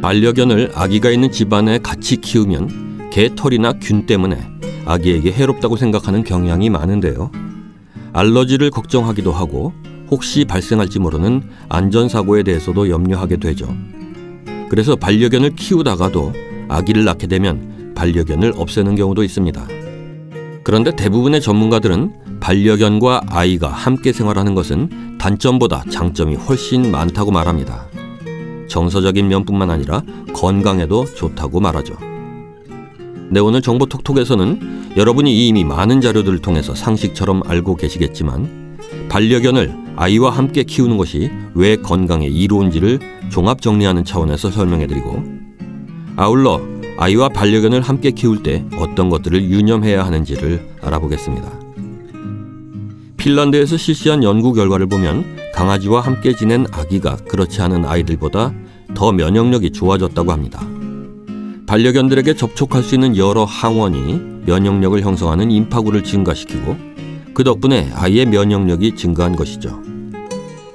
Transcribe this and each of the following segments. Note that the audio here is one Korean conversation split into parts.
반려견을 아기가 있는 집안에 같이 키우면 개털이나 균 때문에 아기에게 해롭다고 생각하는 경향이 많은데요. 알러지를 걱정하기도 하고 혹시 발생할지 모르는 안전사고에 대해서도 염려하게 되죠. 그래서 반려견을 키우다가도 아기를 낳게 되면 반려견을 없애는 경우도 있습니다. 그런데 대부분의 전문가들은 반려견과 아이가 함께 생활하는 것은 단점보다 장점이 훨씬 많다고 말합니다. 정서적인 면뿐만 아니라 건강에도 좋다고 말하죠. 네, 오늘 정보톡톡에서는 여러분이 이미 많은 자료들을 통해서 상식처럼 알고 계시겠지만 반려견을 아이와 함께 키우는 것이 왜 건강에 이로운지를 종합 정리하는 차원에서 설명해드리고, 아울러 아이와 반려견을 함께 키울 때 어떤 것들을 유념해야 하는지를 알아보겠습니다. 핀란드에서 실시한 연구 결과를 보면 강아지와 함께 지낸 아기가 그렇지 않은 아이들보다 더 면역력이 좋아졌다고 합니다. 반려견들에게 접촉할 수 있는 여러 항원이 면역력을 형성하는 임파구를 증가시키고 그 덕분에 아이의 면역력이 증가한 것이죠.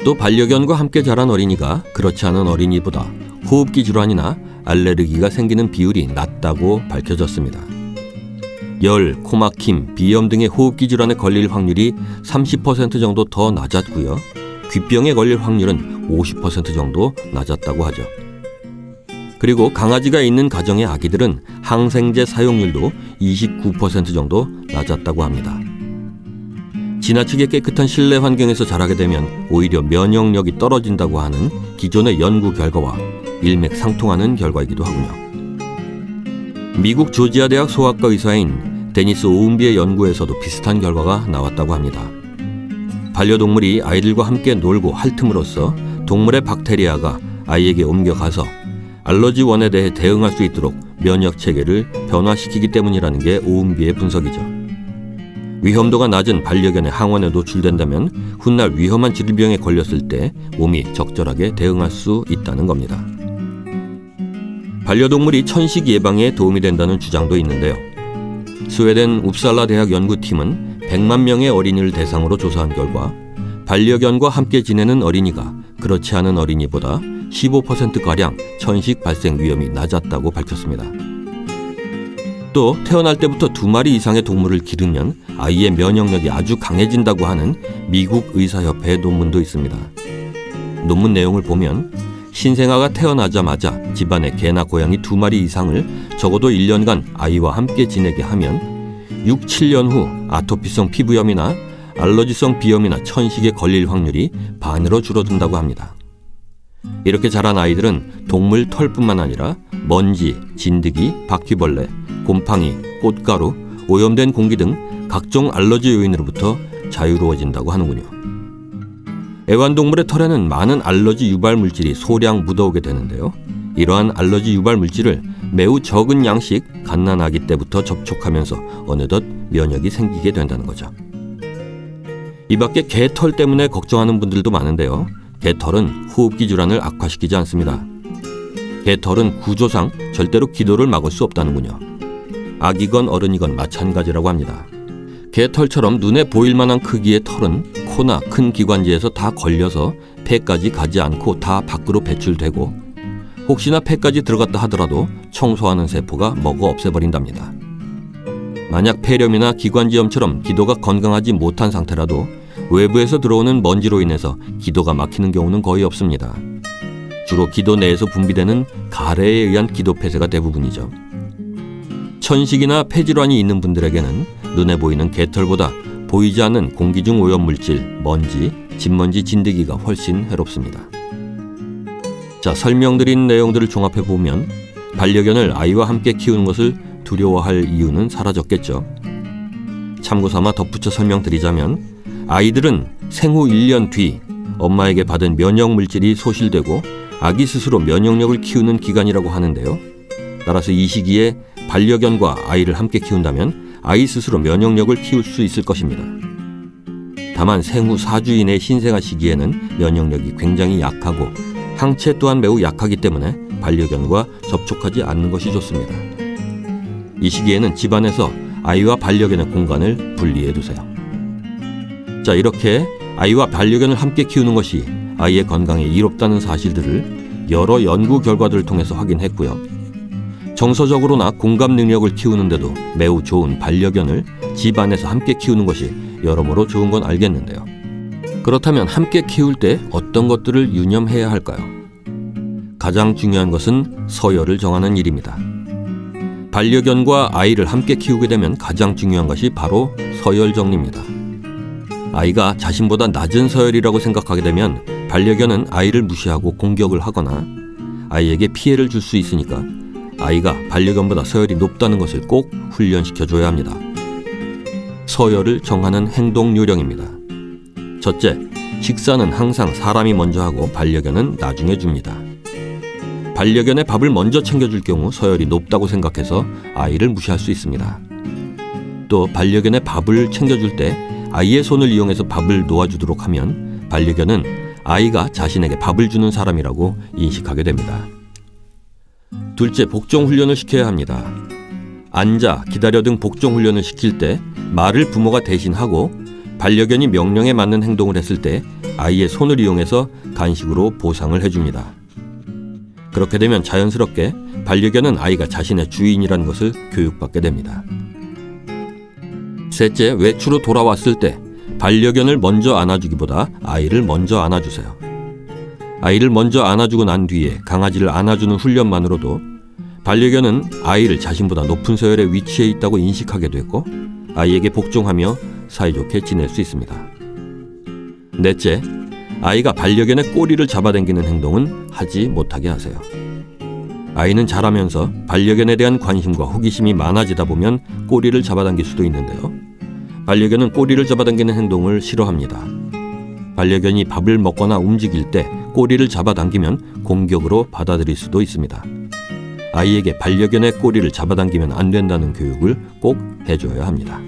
또 반려견과 함께 자란 어린이가 그렇지 않은 어린이보다 호흡기 질환이나 알레르기가 생기는 비율이 낮다고 밝혀졌습니다. 열, 코막힘, 비염 등의 호흡기 질환에 걸릴 확률이 30% 정도 더 낮았고요. 귀병에 걸릴 확률은 50% 정도 낮았다고 하죠. 그리고 강아지가 있는 가정의 아기들은 항생제 사용률도 29% 정도 낮았다고 합니다. 지나치게 깨끗한 실내 환경에서 자라게 되면 오히려 면역력이 떨어진다고 하는 기존의 연구 결과와 일맥상통하는 결과이기도 하군요. 미국 조지아 대학 소아과 의사인 데니스 오은비의 연구에서도 비슷한 결과가 나왔다고 합니다. 반려동물이 아이들과 함께 놀고 핥음으로써 동물의 박테리아가 아이에게 옮겨가서 알러지원에 대해 대응할 수 있도록 면역체계를 변화시키기 때문이라는 게 오은비의 분석이죠. 위험도가 낮은 반려견의 항원에 노출된다면 훗날 위험한 질병에 걸렸을 때 몸이 적절하게 대응할 수 있다는 겁니다. 반려동물이 천식 예방에 도움이 된다는 주장도 있는데요. 스웨덴 웁살라 대학 연구팀은 100만 명의 어린이를 대상으로 조사한 결과 반려견과 함께 지내는 어린이가 그렇지 않은 어린이보다 15%가량 천식 발생 위험이 낮았다고 밝혔습니다. 또 태어날 때부터 2마리 이상의 동물을 기르면 아이의 면역력이 아주 강해진다고 하는 미국 의사협회의 논문도 있습니다. 논문 내용을 보면 신생아가 태어나자마자 집안에 개나 고양이 2마리 이상을 적어도 1년간 아이와 함께 지내게 하면 6, 7년 후 아토피성 피부염이나 알러지성 비염이나 천식에 걸릴 확률이 반으로 줄어든다고 합니다. 이렇게 자란 아이들은 동물 털뿐만 아니라 먼지, 진드기, 바퀴벌레, 곰팡이, 꽃가루, 오염된 공기 등 각종 알러지 요인으로부터 자유로워진다고 하는군요. 애완동물의 털에는 많은 알러지 유발 물질이 소량 묻어오게 되는데요. 이러한 알러지 유발 물질을 매우 적은 양씩 갓난아기 때부터 접촉하면서 어느덧 면역이 생기게 된다는 거죠. 이 밖에 개털 때문에 걱정하는 분들도 많은데요. 개털은 호흡기 질환을 악화시키지 않습니다. 개털은 구조상 절대로 기도를 막을 수 없다는군요. 아기건 어른이건 마찬가지라고 합니다. 개털처럼 눈에 보일 만한 크기의 털은 코나 큰 기관지에서 다 걸려서 폐까지 가지 않고 다 밖으로 배출되고 혹시나 폐까지 들어갔다 하더라도 청소하는 세포가 먹어 없애버린답니다. 만약 폐렴이나 기관지염처럼 기도가 건강하지 못한 상태라도 외부에서 들어오는 먼지로 인해서 기도가 막히는 경우는 거의 없습니다. 주로 기도 내에서 분비되는 가래에 의한 기도 폐쇄가 대부분이죠. 천식이나 폐질환이 있는 분들에게는 눈에 보이는 개털보다 보이지 않는 공기 중 오염물질, 먼지, 진먼지, 진드기가 훨씬 해롭습니다. 자, 설명드린 내용들을 종합해보면 반려견을 아이와 함께 키우는 것을 두려워할 이유는 사라졌겠죠. 참고삼아 덧붙여 설명드리자면 아이들은 생후 1년 뒤 엄마에게 받은 면역물질이 소실되고 아기 스스로 면역력을 키우는 기간이라고 하는데요. 따라서 이 시기에 반려견과 아이를 함께 키운다면 아이 스스로 면역력을 키울 수 있을 것입니다. 다만 생후 4주 이내 신생아 시기에는 면역력이 굉장히 약하고 항체 또한 매우 약하기 때문에 반려견과 접촉하지 않는 것이 좋습니다. 이 시기에는 집안에서 아이와 반려견의 공간을 분리해 두세요. 자, 이렇게 아이와 반려견을 함께 키우는 것이 아이의 건강에 이롭다는 사실들을 여러 연구 결과들을 통해서 확인했고요. 정서적으로나 공감 능력을 키우는데도 매우 좋은 반려견을 집 안에서 함께 키우는 것이 여러모로 좋은 건 알겠는데요. 그렇다면 함께 키울 때 어떤 것들을 유념해야 할까요? 가장 중요한 것은 서열을 정하는 일입니다. 반려견과 아이를 함께 키우게 되면 가장 중요한 것이 바로 서열 정리입니다. 아이가 자신보다 낮은 서열이라고 생각하게 되면 반려견은 아이를 무시하고 공격을 하거나 아이에게 피해를 줄 수 있으니까 아이가 반려견보다 서열이 높다는 것을 꼭 훈련시켜줘야 합니다. 서열을 정하는 행동 요령입니다. 첫째, 식사는 항상 사람이 먼저 하고 반려견은 나중에 줍니다. 반려견의 밥을 먼저 챙겨줄 경우 서열이 높다고 생각해서 아이를 무시할 수 있습니다. 또 반려견의 밥을 챙겨줄 때 아이의 손을 이용해서 밥을 놓아주도록 하면 반려견은 아이가 자신에게 밥을 주는 사람이라고 인식하게 됩니다. 둘째, 복종 훈련을 시켜야 합니다. 앉아, 기다려 등 복종 훈련을 시킬 때 말을 부모가 대신하고 반려견이 명령에 맞는 행동을 했을 때 아이의 손을 이용해서 간식으로 보상을 해줍니다. 그렇게 되면 자연스럽게 반려견은 아이가 자신의 주인이라는 것을 교육받게 됩니다. 셋째, 외출로 돌아왔을 때 반려견을 먼저 안아주기보다 아이를 먼저 안아주세요. 아이를 먼저 안아주고 난 뒤에 강아지를 안아주는 훈련만으로도 반려견은 아이를 자신보다 높은 서열에 위치해 있다고 인식하게 됐고 아이에게 복종하며 사이좋게 지낼 수 있습니다. 넷째, 아이가 반려견의 꼬리를 잡아당기는 행동은 하지 못하게 하세요. 아이는 자라면서 반려견에 대한 관심과 호기심이 많아지다 보면 꼬리를 잡아당길 수도 있는데요. 반려견은 꼬리를 잡아당기는 행동을 싫어합니다. 반려견이 밥을 먹거나 움직일 때 꼬리를 잡아당기면 공격으로 받아들일 수도 있습니다. 아이에게 반려견의 꼬리를 잡아당기면 안 된다는 교육을 꼭 해줘야 합니다.